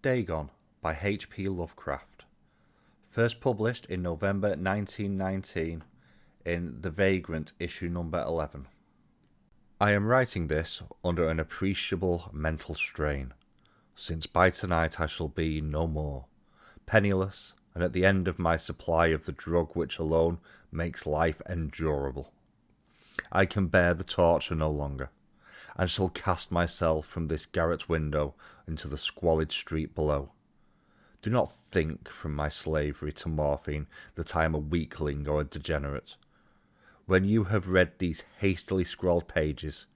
Dagon by H.P. Lovecraft. First published in November 1919 in The Vagrant issue number 11. I am writing this under an appreciable mental strain, since by tonight I shall be no more, penniless, and at the end of my supply of the drug which alone makes life endurable. I can bear the torture no longer, and shall cast myself from this garret window into the squalid street below. Do not think from my slavery to morphine that I am a weakling or a degenerate. When you have read these hastily scrawled pages,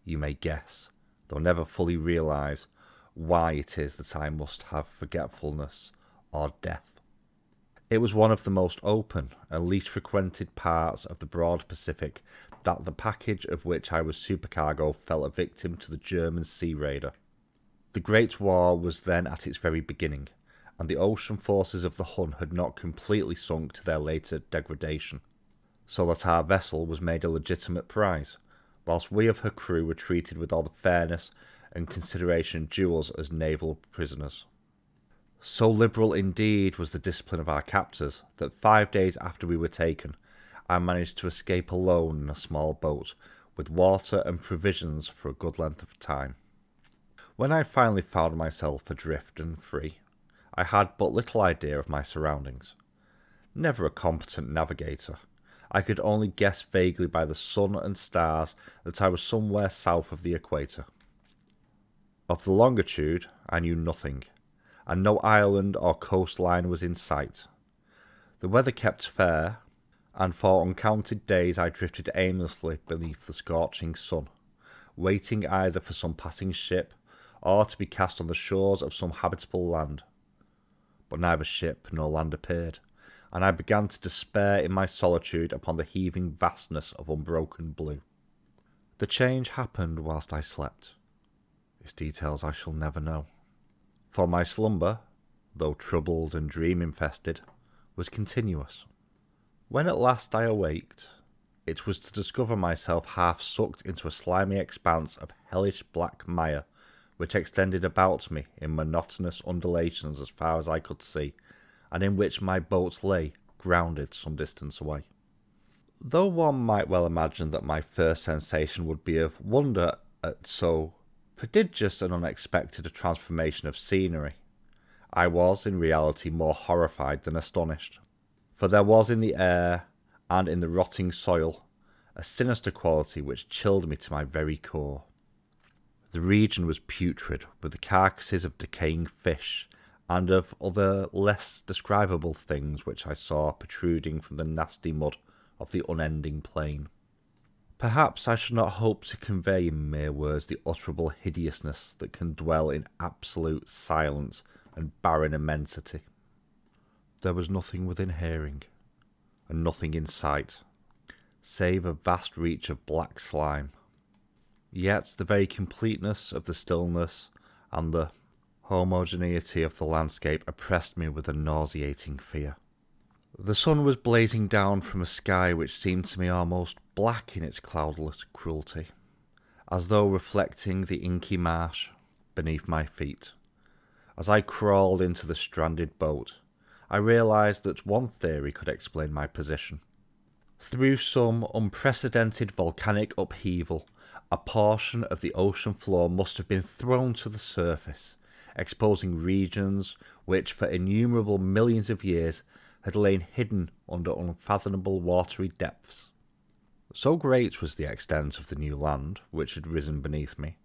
you may guess, though never fully realise, why it is that I must have forgetfulness or death. It was one of the most open and least frequented parts of the broad Pacific that the package of which I was supercargo fell a victim to the German sea raider. The Great War was then at its very beginning, and the ocean forces of the Hun had not completely sunk to their later degradation, so that our vessel was made a legitimate prize, whilst we of her crew were treated with all the fairness and consideration due us as naval prisoners. So liberal indeed was the discipline of our captors that 5 days after we were taken, I managed to escape alone in a small boat, with water and provisions for a good length of time. When I finally found myself adrift and free, I had but little idea of my surroundings. Never a competent navigator, I could only guess vaguely by the sun and stars that I was somewhere south of the equator. Of the longitude I knew nothing, and no island or coastline was in sight. The weather kept fair, and for uncounted days I drifted aimlessly beneath the scorching sun, waiting either for some passing ship or to be cast on the shores of some habitable land. But neither ship nor land appeared, and I began to despair in my solitude upon the heaving vastness of unbroken blue. The change happened whilst I slept. Its details I shall never know, for my slumber, though troubled and dream-infested, was continuous. When at last I awaked, it was to discover myself half sucked into a slimy expanse of hellish black mire, which extended about me in monotonous undulations as far as I could see, and in which my boat lay, grounded some distance away. Though one might well imagine that my first sensation would be of wonder at so prodigious and unexpected a transformation of scenery, I was in reality more horrified than astonished. For there was in the air, and in the rotting soil, a sinister quality which chilled me to my very core. The region was putrid, with the carcasses of decaying fish, and of other less describable things which I saw protruding from the nasty mud of the unending plain. Perhaps I should not hope to convey in mere words the utterable hideousness that can dwell in absolute silence and barren immensity. There was nothing within hearing, and nothing in sight, save a vast reach of black slime. Yet the very completeness of the stillness and the homogeneity of the landscape oppressed me with a nauseating fear. The sun was blazing down from a sky which seemed to me almost black in its cloudless cruelty, as though reflecting the inky marsh beneath my feet. As I crawled into the stranded boat, I realised that one theory could explain my position. Through some unprecedented volcanic upheaval, a portion of the ocean floor must have been thrown to the surface, exposing regions which for innumerable millions of years had lain hidden under unfathomable watery depths. So great was the extent of the new land which had risen beneath me,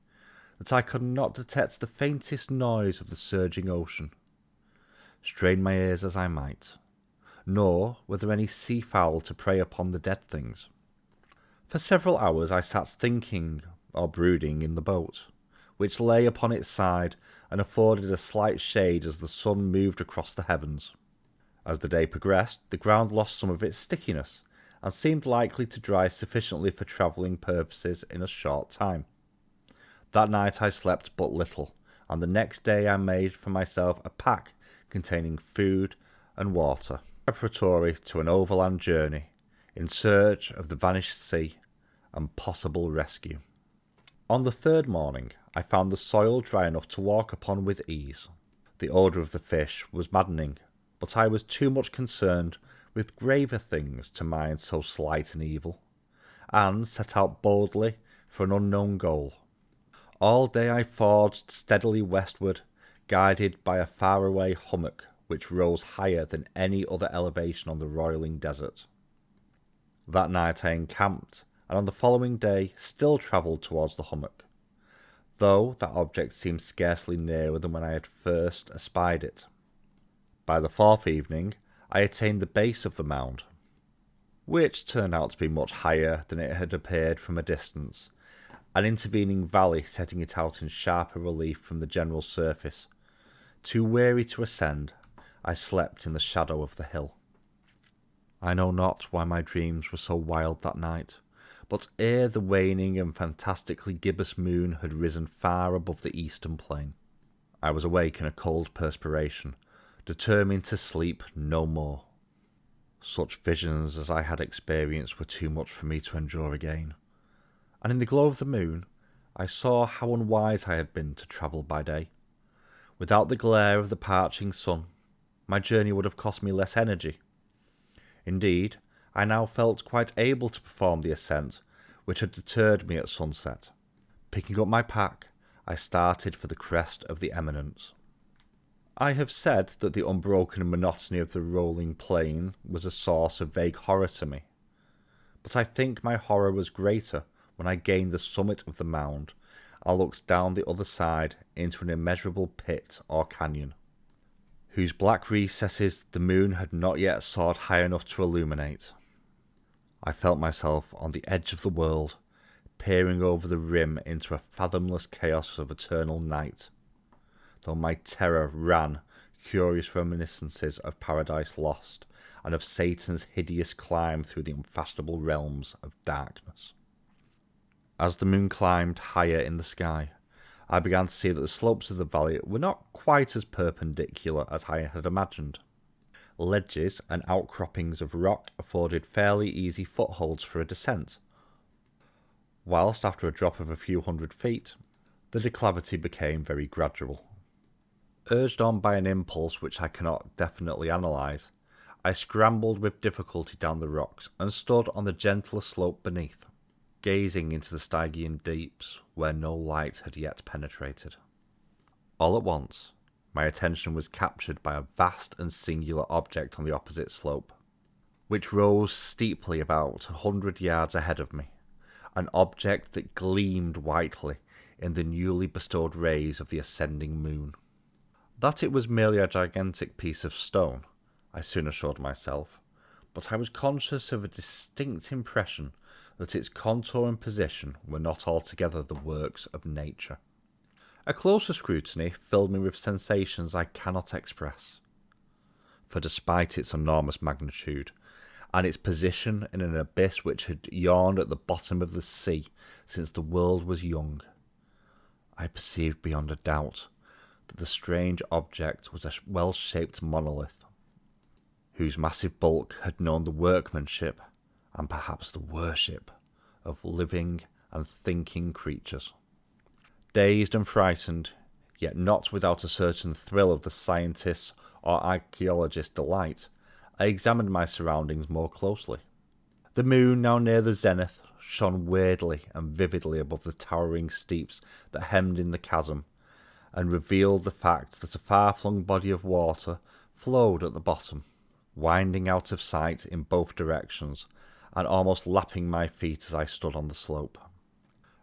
that I could not detect the faintest noise of the surging ocean, strain my ears as I might, nor were there any sea-fowl to prey upon the dead things. For several hours I sat thinking or brooding in the boat, which lay upon its side and afforded a slight shade as the sun moved across the heavens. As the day progressed, the ground lost some of its stickiness, and seemed likely to dry sufficiently for travelling purposes in a short time. That night I slept but little, and the next day I made for myself a pack containing food and water, preparatory to an overland journey in search of the vanished sea and possible rescue. On the third morning I found the soil dry enough to walk upon with ease. The odour of the fish was maddening, but I was too much concerned with graver things to mind so slight an evil, and set out boldly for an unknown goal. All day I forged steadily westward, guided by a faraway hummock which rose higher than any other elevation on the roiling desert. That night I encamped, and on the following day still travelled towards the hummock, though that object seemed scarcely nearer than when I had first espied it. By the fourth evening I attained the base of the mound, which turned out to be much higher than it had appeared from a distance, an intervening valley setting it out in sharper relief from the general surface. Too weary to ascend, I slept in the shadow of the hill. I know not why my dreams were so wild that night, but ere the waning and fantastically gibbous moon had risen far above the eastern plain, I was awake in a cold perspiration, determined to sleep no more. Such visions as I had experienced were too much for me to endure again, and in the glow of the moon I saw how unwise I had been to travel by day. Without the glare of the parching sun, my journey would have cost me less energy. Indeed, I now felt quite able to perform the ascent which had deterred me at sunset. Picking up my pack, I started for the crest of the eminence. I have said that the unbroken monotony of the rolling plain was a source of vague horror to me, but I think my horror was greater when I gained the summit of the mound and looked down the other side into an immeasurable pit or canyon, whose black recesses the moon had not yet soared high enough to illuminate. I felt myself on the edge of the world, peering over the rim into a fathomless chaos of eternal night, though my terror ran curious reminiscences of Paradise Lost and of Satan's hideous climb through the unfathomable realms of darkness. As the moon climbed higher in the sky, I began to see that the slopes of the valley were not quite as perpendicular as I had imagined. Ledges and outcroppings of rock afforded fairly easy footholds for a descent, whilst after a drop of a few hundred feet, the declivity became very gradual. Urged on by an impulse which I cannot definitely analyse, I scrambled with difficulty down the rocks and stood on the gentler slope beneath, gazing into the Stygian deeps where no light had yet penetrated. All at once, my attention was captured by a vast and singular object on the opposite slope, which rose steeply about 100 yards ahead of me, an object that gleamed whitely in the newly bestowed rays of the ascending moon. That it was merely a gigantic piece of stone, I soon assured myself, but I was conscious of a distinct impression that its contour and position were not altogether the works of nature. A closer scrutiny filled me with sensations I cannot express, for despite its enormous magnitude, and its position in an abyss which had yawned at the bottom of the sea since the world was young, I perceived beyond a doubt that the strange object was a well-shaped monolith, whose massive bulk had known the workmanship, and perhaps the worship, of living and thinking creatures. Dazed and frightened, yet not without a certain thrill of the scientist's or archaeologist's delight, I examined my surroundings more closely. The moon, now near the zenith, shone weirdly and vividly above the towering steeps that hemmed in the chasm, and revealed the fact that a far-flung body of water flowed at the bottom, winding out of sight in both directions, and almost lapping my feet as I stood on the slope.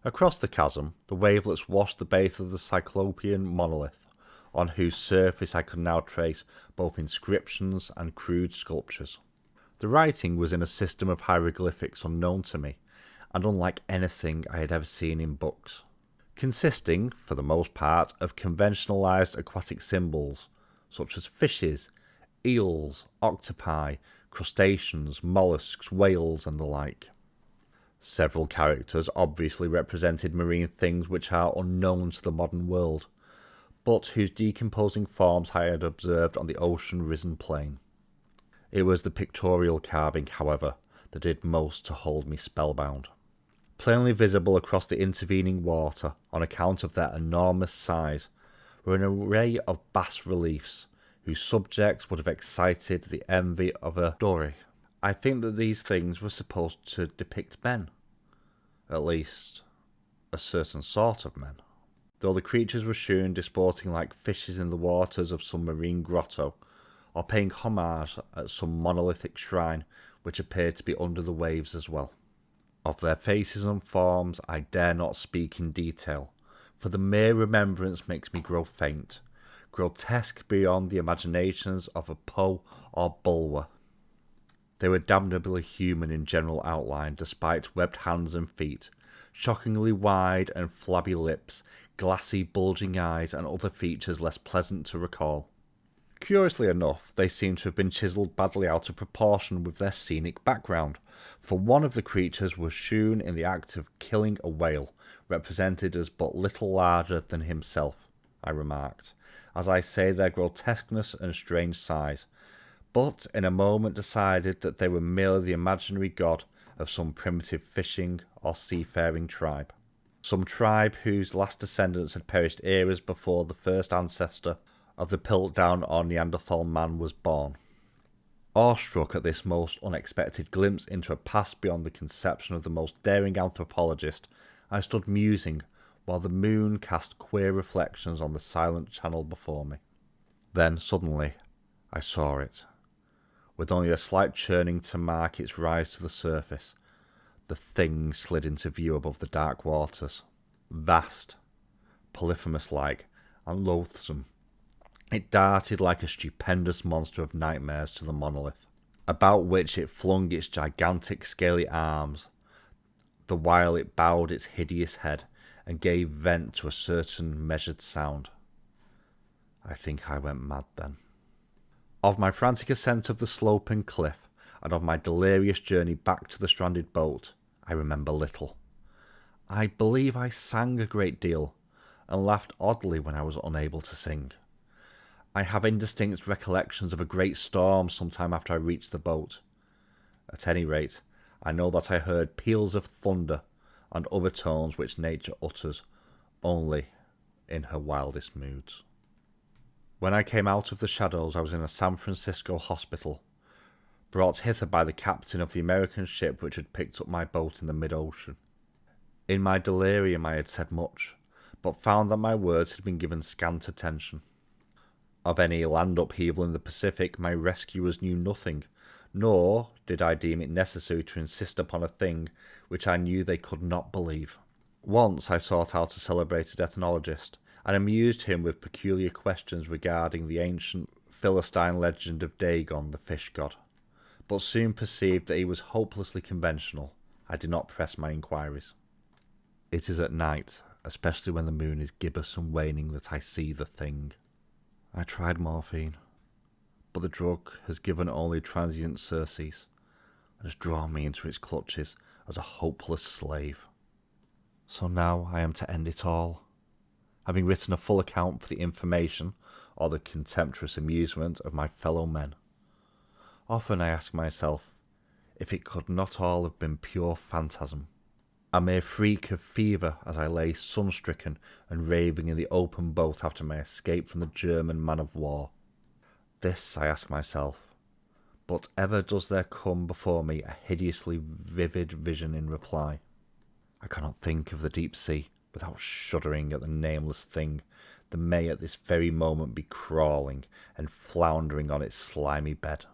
Across the chasm, the wavelets washed the base of the cyclopean monolith, on whose surface I could now trace both inscriptions and crude sculptures. The writing was in a system of hieroglyphics unknown to me, and unlike anything I had ever seen in books, consisting, for the most part, of conventionalised aquatic symbols, such as fishes, eels, octopi, crustaceans, mollusks, whales, and the like. Several characters obviously represented marine things which are unknown to the modern world, but whose decomposing forms I had observed on the ocean-risen plain. It was the pictorial carving, however, that did most to hold me spellbound. Plainly visible across the intervening water, on account of their enormous size, were an array of bas-reliefs, whose subjects would have excited the envy of a Doré. I think that these things were supposed to depict men. At least, a certain sort of men. Though the creatures were shewn disporting like fishes in the waters of some marine grotto, or paying homage at some monolithic shrine which appeared to be under the waves as well. Of their faces and forms I dare not speak in detail, for the mere remembrance makes me grow faint, grotesque beyond the imaginations of a Poe or Bulwer. They were damnably human in general outline, despite webbed hands and feet, shockingly wide and flabby lips, glassy bulging eyes, and other features less pleasant to recall. Curiously enough, they seem to have been chiselled badly out of proportion with their scenic background, for one of the creatures was shewn in the act of killing a whale, represented as but little larger than himself, I remarked, as I say their grotesqueness and strange size, but in a moment decided that they were merely the imaginary god of some primitive fishing or seafaring tribe. Some tribe whose last descendants had perished eras before the first ancestor of the Piltdown or Neanderthal man was born. Awestruck at this most unexpected glimpse into a past beyond the conception of the most daring anthropologist, I stood musing while the moon cast queer reflections on the silent channel before me. Then, suddenly, I saw it. With only a slight churning to mark its rise to the surface, the thing slid into view above the dark waters. Vast, Polyphemus-like, and loathsome, it darted like a stupendous monster of nightmares to the monolith, about which it flung its gigantic scaly arms, the while it bowed its hideous head and gave vent to a certain measured sound. I think I went mad then. Of my frantic ascent of the slope and cliff, and of my delirious journey back to the stranded boat, I remember little. I believe I sang a great deal, and laughed oddly when I was unable to sing. I have indistinct recollections of a great storm some time after I reached the boat. At any rate, I know that I heard peals of thunder and other tones which nature utters only in her wildest moods. When I came out of the shadows, I was in a San Francisco hospital, brought hither by the captain of the American ship which had picked up my boat in the mid-ocean. In my delirium I had said much, but found that my words had been given scant attention. Of any land upheaval in the Pacific, my rescuers knew nothing, nor did I deem it necessary to insist upon a thing which I knew they could not believe. Once I sought out a celebrated ethnologist, and amused him with peculiar questions regarding the ancient Philistine legend of Dagon, the fish god, but soon perceived that he was hopelessly conventional. I did not press my inquiries. It is at night, especially when the moon is gibbous and waning, that I see the thing. I tried morphine, but the drug has given only transient surcease, and has drawn me into its clutches as a hopeless slave. So now I am to end it all, having written a full account for the information or the contemptuous amusement of my fellow men. Often I ask myself if it could not all have been pure phantasm, a mere freak of fever as I lay sun-stricken and raving in the open boat after my escape from the German man-of-war. This I ask myself, but ever does there come before me a hideously vivid vision in reply. I cannot think of the deep sea without shuddering at the nameless thing that may at this very moment be crawling and floundering on its slimy bed,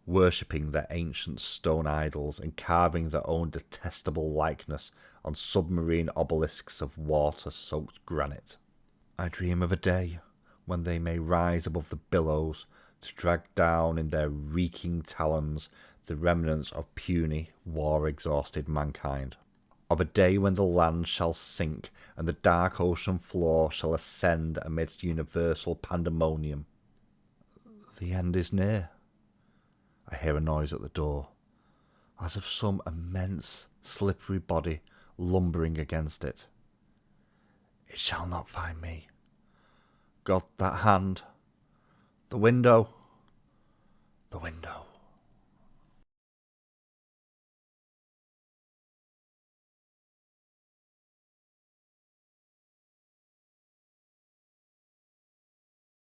worshipping their ancient stone idols and carving their own detestable likeness on submarine obelisks of water-soaked granite. I dream of a day when they may rise above the billows to drag down in their reeking talons the remnants of puny, war-exhausted mankind. Of a day when the land shall sink and the dark ocean floor shall ascend amidst universal pandemonium. The end is near. I hear a noise at the door, as of some immense, slippery body lumbering against it. It shall not find me. God, that hand! The window! The window!